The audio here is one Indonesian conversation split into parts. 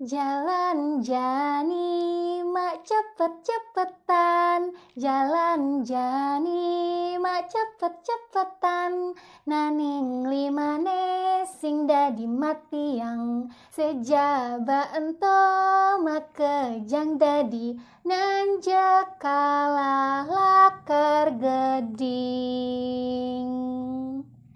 Jalan jani mak cepet-cepetan, jalan jani mak cepet-cepetan, naning limane sing dadi matiang, sejaba ento mak kejang dadi, nanjak kalah lakar geding.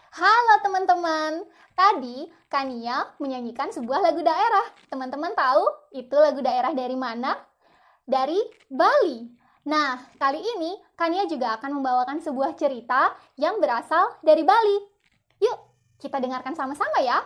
Halo teman-teman, tadi Kania menyanyikan sebuah lagu daerah. Teman-teman tahu itu lagu daerah dari mana? Dari Bali. Nah, kali ini Kania juga akan membawakan sebuah cerita yang berasal dari Bali. Yuk, kita dengarkan sama-sama ya.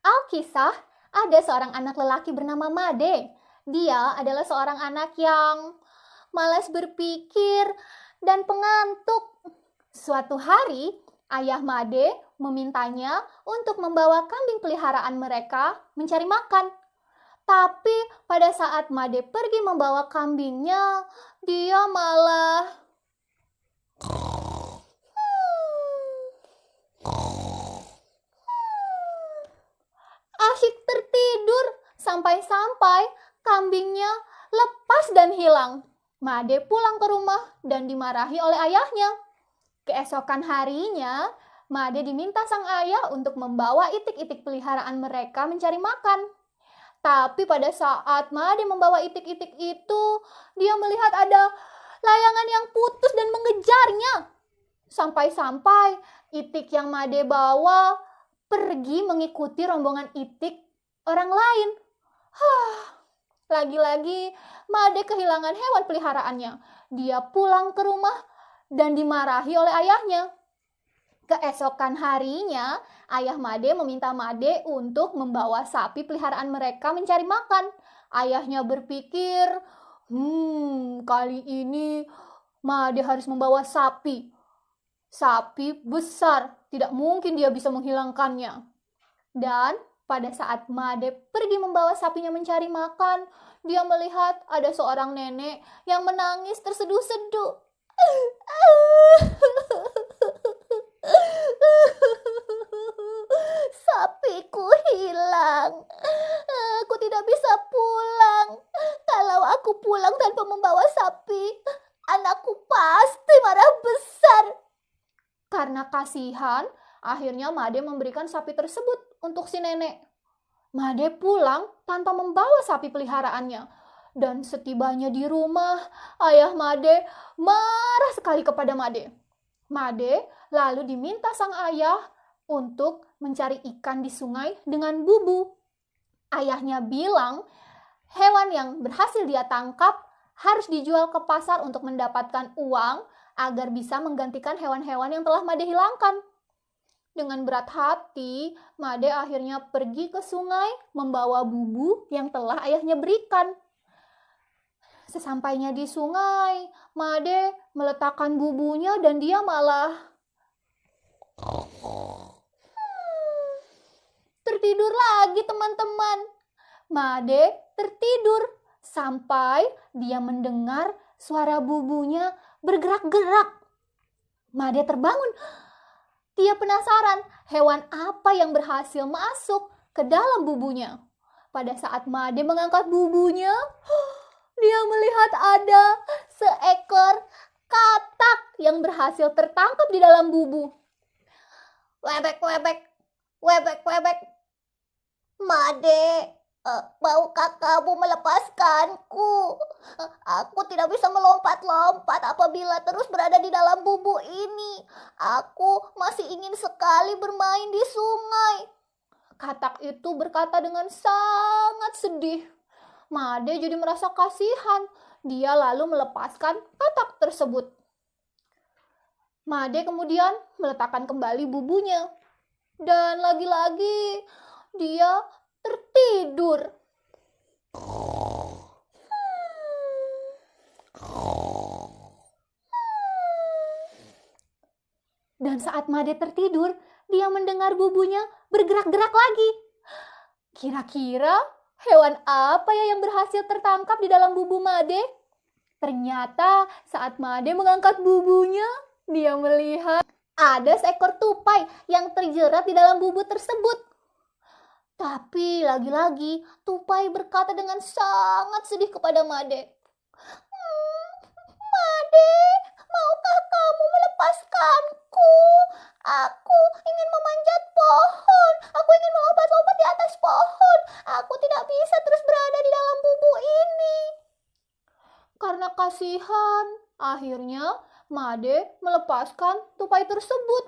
Alkisah, ada seorang anak lelaki bernama Made. Dia adalah seorang anak yang malas berpikir dan pengantuk. Suatu hari, ayah Made memintanya untuk membawa kambing peliharaan mereka mencari makan. Tapi pada saat Made pergi membawa kambingnya, dia malah asyik tertidur sampai-sampai kambingnya lepas dan hilang. Made pulang ke rumah dan dimarahi oleh ayahnya. Keesokan harinya, Made diminta sang ayah untuk membawa itik-itik peliharaan mereka mencari makan. Tapi pada saat Made membawa itik-itik itu, dia melihat ada layangan yang putus dan mengejarnya. Sampai-sampai itik yang Made bawa pergi mengikuti rombongan itik orang lain. Lagi-lagi Made kehilangan hewan peliharaannya. Dia pulang ke rumah dan dimarahi oleh ayahnya. Keesokan harinya, ayah Made meminta Made untuk membawa sapi peliharaan mereka mencari makan. Ayahnya berpikir, kali ini Made harus membawa sapi. Sapi besar, tidak mungkin dia bisa menghilangkannya. Dan pada saat Made pergi membawa sapinya mencari makan, dia melihat ada seorang nenek yang menangis terseduh-seduh. Sapiku hilang. Aku tidak bisa pulang. Kalau aku pulang tanpa membawa sapi, anakku pasti marah besar. Karena kasihan, akhirnya Made memberikan sapi tersebut untuk si nenek. Made pulang tanpa membawa sapi peliharaannya. Dan setibanya di rumah, ayah Made marah sekali kepada Made. Made lalu diminta sang ayah untuk mencari ikan di sungai dengan bubu. Ayahnya bilang, hewan yang berhasil dia tangkap harus dijual ke pasar untuk mendapatkan uang agar bisa menggantikan hewan-hewan yang telah Made hilangkan. Dengan berat hati, Made akhirnya pergi ke sungai membawa bubu yang telah ayahnya berikan. Sesampainya di sungai, Made meletakkan bubunya dan dia malah tertidur lagi, teman-teman. Made tertidur sampai dia mendengar suara bubunya bergerak-gerak. Made terbangun. Dia penasaran hewan apa yang berhasil masuk ke dalam bubunya. Pada saat Made mengangkat bubunya, dia melihat ada seekor katak yang berhasil tertangkap di dalam bubu. Webek, webek, webek, webek. Made, maukah kamu melepaskanku? Aku tidak bisa melompat-lompat apabila terus berada di dalam bubu ini. Aku masih ingin sekali bermain di sungai. Katak itu berkata dengan sangat sedih. Made jadi merasa kasihan. Dia lalu melepaskan katak tersebut. Made kemudian meletakkan kembali bubunya. Dan lagi-lagi dia tertidur. Dan saat Made tertidur, dia mendengar bubunya bergerak-gerak lagi. Kira-kira hewan apa ya yang berhasil tertangkap di dalam bubu Made? Ternyata saat Made mengangkat bubunya, dia melihat ada seekor tupai yang terjerat di dalam bubu tersebut. Tapi lagi-lagi Tupai berkata dengan sangat sedih kepada Made. Made, maukah kamu melepaskanku? Aku ingin memanjat pohon. Aku ingin melompat-lompat di atas pohon. Aku tidak bisa terus berada di dalam bubuk ini. Karena kasihan, akhirnya Made melepaskan tupai tersebut.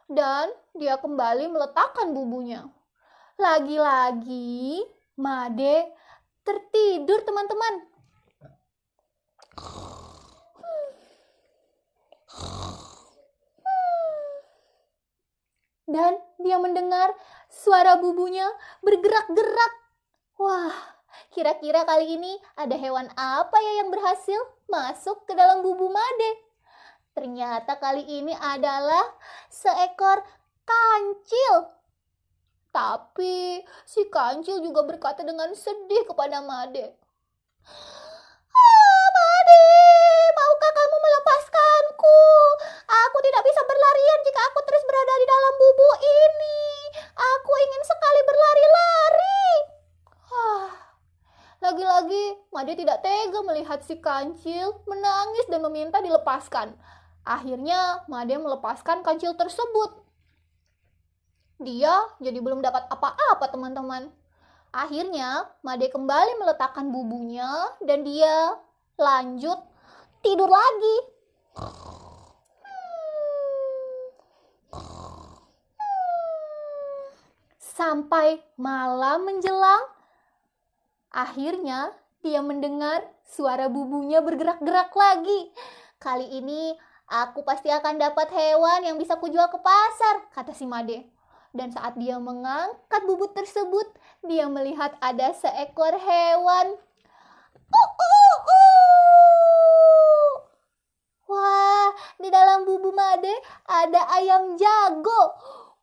Dan dia kembali meletakkan bubunya. Lagi-lagi Made tertidur, teman-teman. Dan dia mendengar suara bubunya bergerak-gerak. Wah, kira-kira kali ini ada hewan apa ya yang berhasil masuk ke dalam bubu Made? Ternyata kali ini adalah seekor kancil. Tapi si kancil juga berkata dengan sedih kepada Made. Made, maukah kamu melepaskanku? Aku tidak bisa berlarian jika aku terus berada di dalam bubuk ini. Aku ingin sekali berlari-lari. Lagi-lagi Made tidak tega melihat si kancil menangis dan meminta dilepaskan. Akhirnya Made melepaskan kancil tersebut. Dia jadi belum dapat apa-apa, teman-teman. Akhirnya Made kembali meletakkan bubunya dan dia lanjut tidur lagi. Sampai malam menjelang, akhirnya dia mendengar suara bubunya bergerak-gerak lagi. Kali ini aku pasti akan dapat hewan yang bisa kujual ke pasar, kata si Made. Dan saat dia mengangkat bubut tersebut, dia melihat ada seekor hewan. Wah, di dalam bubu Made ada ayam jago.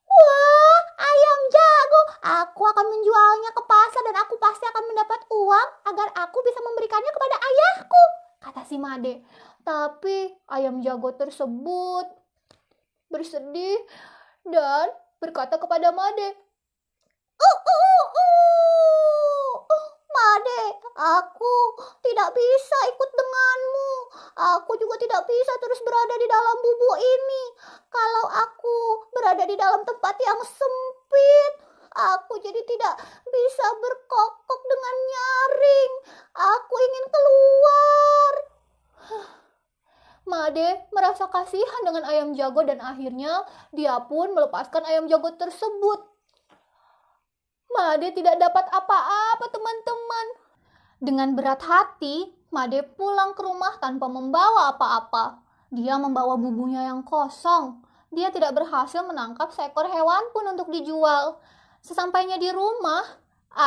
Wah, ayam jago. Aku akan menjualnya ke pasar dan aku pasti akan mendapat uang agar aku bisa memberikannya kepada ayahku, kata si Made. Tapi ayam jago tersebut bersedih dan berkata kepada Made, Made, aku tidak bisa ikut denganmu. Aku juga tidak bisa terus berada di dalam bubuk ini. Kalau aku berada di dalam tempat yang sempit, aku jadi tidak bisa berkokok dengan nyaring. Aku ingin keluar. Made merasa kasihan dengan ayam jago dan akhirnya dia pun melepaskan ayam jago tersebut. Made tidak dapat apa-apa, teman-teman. Dengan berat hati, Made pulang ke rumah tanpa membawa apa-apa. Dia membawa bubunya yang kosong. Dia tidak berhasil menangkap seekor hewan pun untuk dijual. Sesampainya di rumah,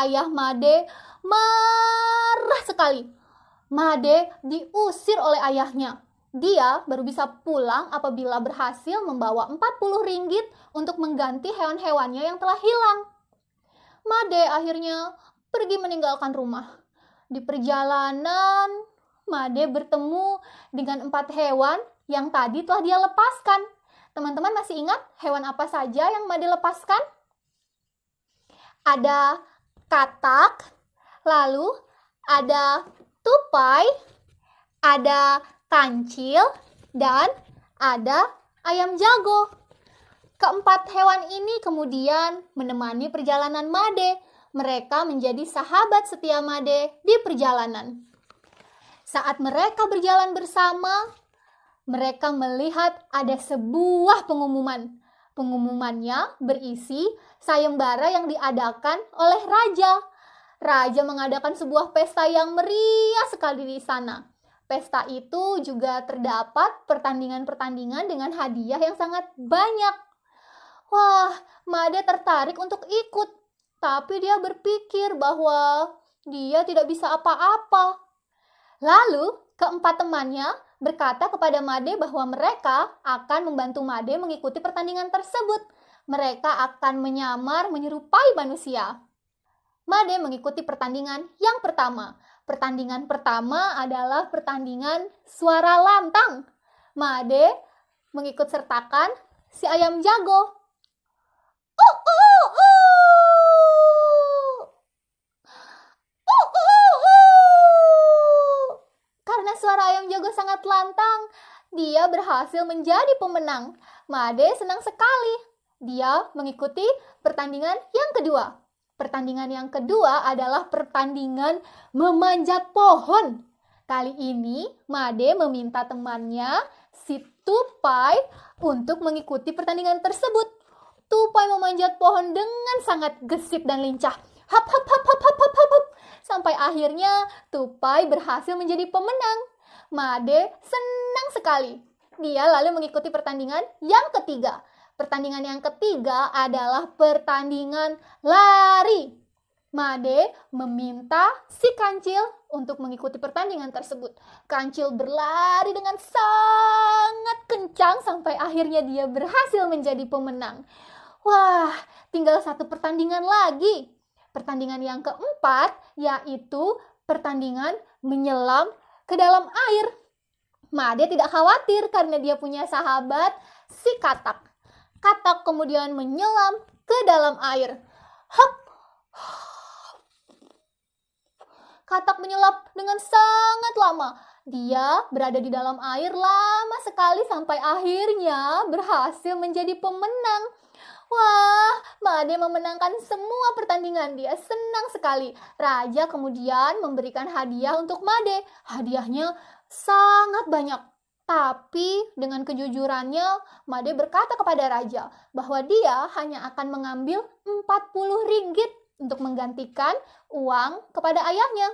ayah Made marah sekali. Made diusir oleh ayahnya. Dia baru bisa pulang apabila berhasil membawa 40 ringgit untuk mengganti hewan-hewannya yang telah hilang. Made akhirnya pergi meninggalkan rumah. Di perjalanan, Made bertemu dengan 4 hewan yang tadi telah dia lepaskan. Teman-teman masih ingat hewan apa saja yang Made lepaskan? Ada katak, lalu ada tupai, ada kancil, dan ada ayam jago. Keempat hewan ini kemudian menemani perjalanan Made. Mereka menjadi sahabat setia Made di perjalanan. Saat mereka berjalan bersama, mereka melihat ada sebuah pengumuman. Pengumumannya berisi sayembara yang diadakan oleh raja. Raja mengadakan sebuah pesta yang meriah sekali di sana. Pesta itu juga terdapat pertandingan-pertandingan dengan hadiah yang sangat banyak. Wah, Made tertarik untuk ikut. Tapi dia berpikir bahwa dia tidak bisa apa-apa. Lalu, keempat temannya berkata kepada Made bahwa mereka akan membantu Made mengikuti pertandingan tersebut. Mereka akan menyamar menyerupai manusia. Made mengikuti pertandingan yang pertama. Pertandingan pertama adalah pertandingan suara lantang. Made mengikut sertakan si ayam jago. suara ayam jago sangat lantang. Dia berhasil menjadi pemenang. Made senang sekali. Dia mengikuti pertandingan yang kedua. Pertandingan yang kedua adalah pertandingan memanjat pohon. Kali ini Made meminta temannya si Tupai untuk mengikuti pertandingan tersebut. Tupai memanjat pohon dengan sangat gesit dan lincah. Hap hap hap hap hap hap hap. Sampai akhirnya Tupai berhasil menjadi pemenang. Made senang sekali. Dia lalu mengikuti pertandingan yang ketiga. Pertandingan yang ketiga adalah pertandingan lari. Made meminta si Kancil untuk mengikuti pertandingan tersebut. Kancil berlari dengan sangat kencang sampai akhirnya dia berhasil menjadi pemenang. Wah, tinggal satu pertandingan lagi. Pertandingan yang keempat yaitu pertandingan menyelam ke dalam air. Made tidak khawatir karena dia punya sahabat si Katak. Katak kemudian menyelam ke dalam air. Hop. Katak menyelam dengan sangat lama. Dia berada di dalam air lama sekali sampai akhirnya berhasil menjadi pemenang. Wah, Made memenangkan semua pertandingan. Dia senang sekali. Raja kemudian memberikan hadiah untuk Made. Hadiahnya sangat banyak. Tapi dengan kejujurannya, Made berkata kepada raja bahwa dia hanya akan mengambil 40 ringgit untuk menggantikan uang kepada ayahnya.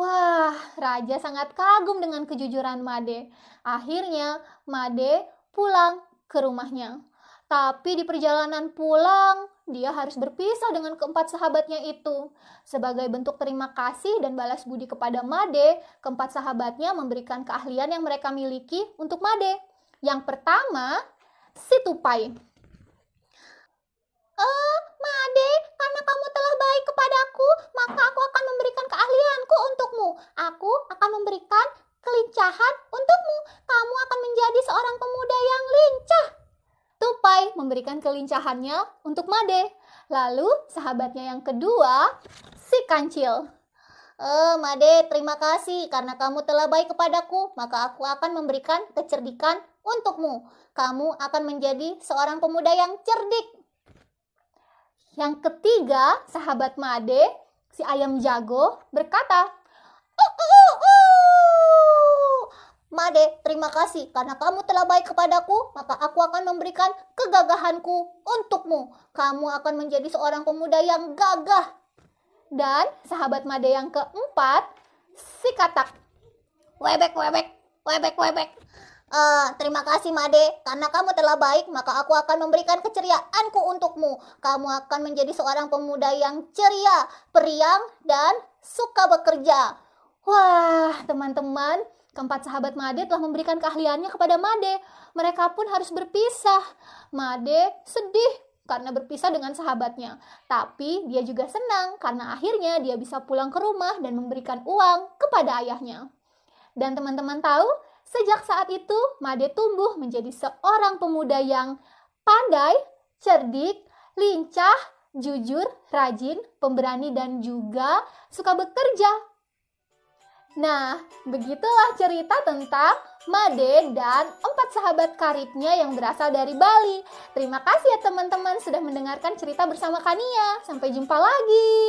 Wah, raja sangat kagum dengan kejujuran Made. Akhirnya, Made pulang ke rumahnya. Tapi di perjalanan pulang, dia harus berpisah dengan keempat sahabatnya itu. Sebagai bentuk terima kasih dan balas budi kepada Made, keempat sahabatnya memberikan keahlian yang mereka miliki untuk Made. Yang pertama, si Tupai. Made, karena kamu telah baik kepadaku, maka aku akan memberikan keahlianku untukmu. Aku akan memberikan kelincahan untukmu. Kamu akan menjadi seorang pemuda yang lincah. Tupai memberikan kelincahannya untuk Made. Lalu sahabatnya yang kedua, si Kancil. Made, terima kasih karena kamu telah baik kepadaku, maka aku akan memberikan kecerdikan untukmu. Kamu akan menjadi seorang pemuda yang cerdik. Yang ketiga, sahabat Made, si ayam jago, berkata, Made, terima kasih karena kamu telah baik kepadaku, maka aku akan memberikan kegagahanku untukmu. Kamu akan menjadi seorang pemuda yang gagah. Dan sahabat Made yang keempat, si Katak. Webek, webek, webek, webek. Terima kasih Made, karena kamu telah baik, maka aku akan memberikan keceriaanku untukmu. Kamu akan menjadi seorang pemuda yang ceria, periang, dan suka bekerja. Wah, teman-teman, keempat sahabat Made telah memberikan keahliannya kepada Made. Mereka pun harus berpisah. Made sedih karena berpisah dengan sahabatnya. Tapi dia juga senang karena akhirnya dia bisa pulang ke rumah dan memberikan uang kepada ayahnya. Dan teman-teman tahu, sejak saat itu Made tumbuh menjadi seorang pemuda yang pandai, cerdik, lincah, jujur, rajin, pemberani, dan juga suka bekerja. Nah, begitulah cerita tentang Made dan 4 sahabat karibnya yang berasal dari Bali. Terima kasih ya teman-teman sudah mendengarkan cerita bersama Kania. Sampai jumpa lagi.